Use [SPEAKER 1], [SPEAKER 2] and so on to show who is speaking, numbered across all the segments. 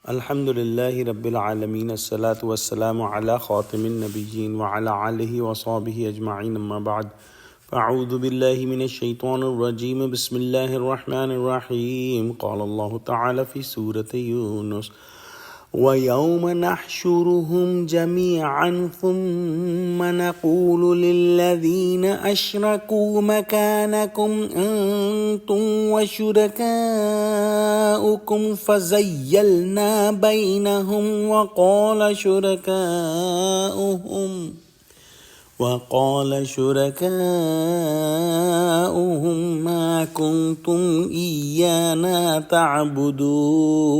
[SPEAKER 1] Alhamdulillahi Rabbil Alameen. As-salatu was-salamu ala khatimin nabiyyin wa ala alihi wa sahbihi ajma'in amma ba'd. فأعوذ بالله من الشيطان الرجيم بسم الله الرحمن الرحيم قال الله تعالى في سورة يونس ويوم نحشرهم جميعا ثم نقول للذين أشركوا مكانكم أنتم وشركاؤكم فزيلنا بينهم وقال شركاؤهم ما كنتم إيانا تعبدون.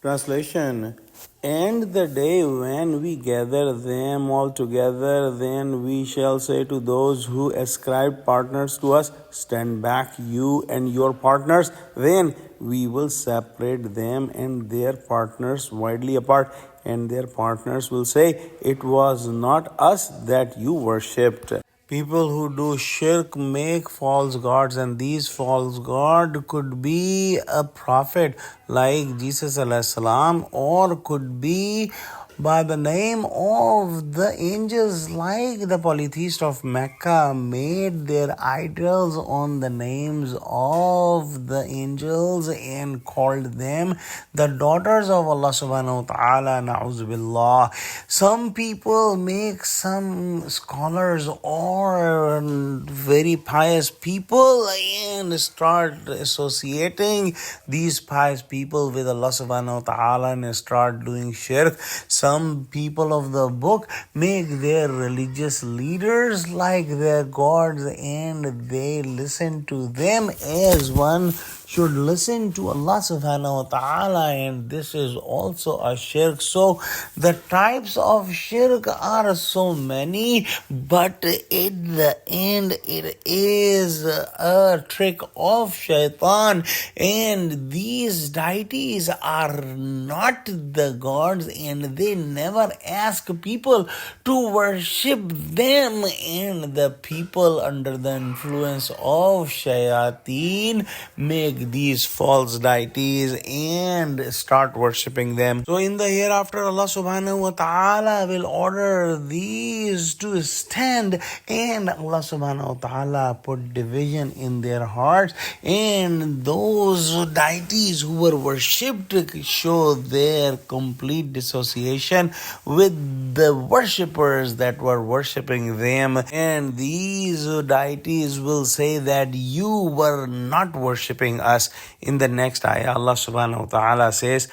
[SPEAKER 1] Translation: And the day when we gather them all together, then we shall say to those who ascribe partners to us, stand back, you and your partners. Then we will separate them and their partners widely apart, and their partners will say, it was not us that you worshipped. People who do shirk make false gods, and these false god could be a prophet like Jesus alayhi salam, or could be by the name of the angels, like the polytheists of Mecca made their idols on the names of the angels and called them the daughters of Allah subhanahu wa ta'ala. Na'uzubillah. Some people make some scholars or very pious people and start associating these pious people with Allah subhanahu wa ta'ala and start doing shirk. Some people of the book make their religious leaders like their gods, and they listen to them as one should listen to Allah subhanahu wa ta'ala, and this is also a shirk. So the types of shirk are so many, but in the end it is a trick of shaitan, and these deities are not the gods, and they never ask people to worship them, and the people under the influence of shayateen make these false deities and start worshipping them. So in the hereafter, Allah subhanahu wa ta'ala will order these to stand, and Allah subhanahu wa ta'ala put division in their hearts, and those deities who were worshipped show their complete dissociation with the worshippers that were worshipping them, and these deities will say that you were not worshipping us. In the next ayah, Allah subhanahu wa ta'ala says,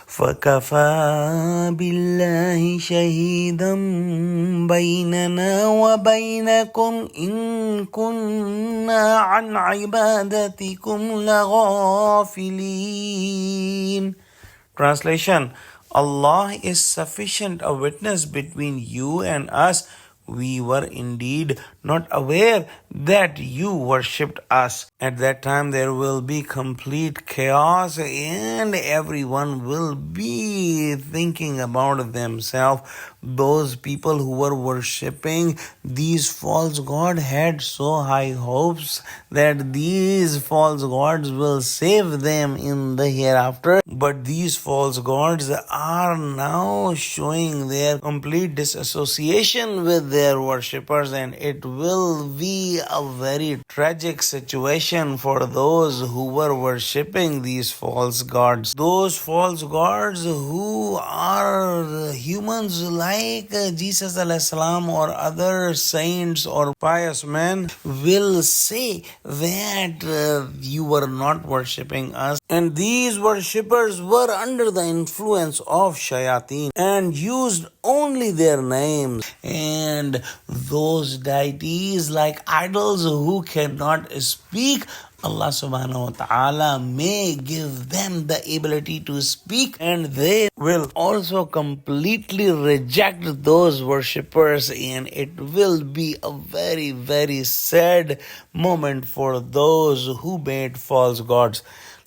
[SPEAKER 1] فَكَفَى بِاللَّهِ شَهِيدًا بَيْنَنَا وَبَيْنَكُمْ إِن كُنَّا عَنْ عِبَادَتِكُمْ لَغَافِلِينَ. Translation: Allah is sufficient a witness between you and us. We were indeed not aware that you worshipped us. At that time there will be complete chaos, and everyone will be thinking about themselves. Those people who were worshipping these false gods had so high hopes that these false gods will save them in the hereafter. But these false gods are now showing their complete disassociation with their worshippers, and it will be a very tragic situation for those who were worshipping these false gods. Those false gods who are humans like Jesus alayhi salam or other saints or pious men will say that you were not worshipping us, and these worshippers were under the influence of shayateen and used only their names, and those deities like idols who cannot speak, Allah subhanahu wa ta'ala may give them the ability to speak, and they will also completely reject those worshippers, and it will be a very, very sad moment for those who made false gods.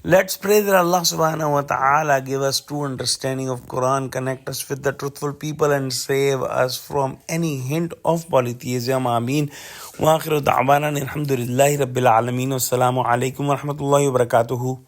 [SPEAKER 1] Let's pray that Allah subhanahu wa ta'ala give us true understanding of Quran, connect us with the truthful people, and save us from any hint of polytheism. Ameen. Wa akhiru da'wana alhamdulillahi rabbil alameen. Wassalamu alaikum wa rahmatullahi wa barakatuhu.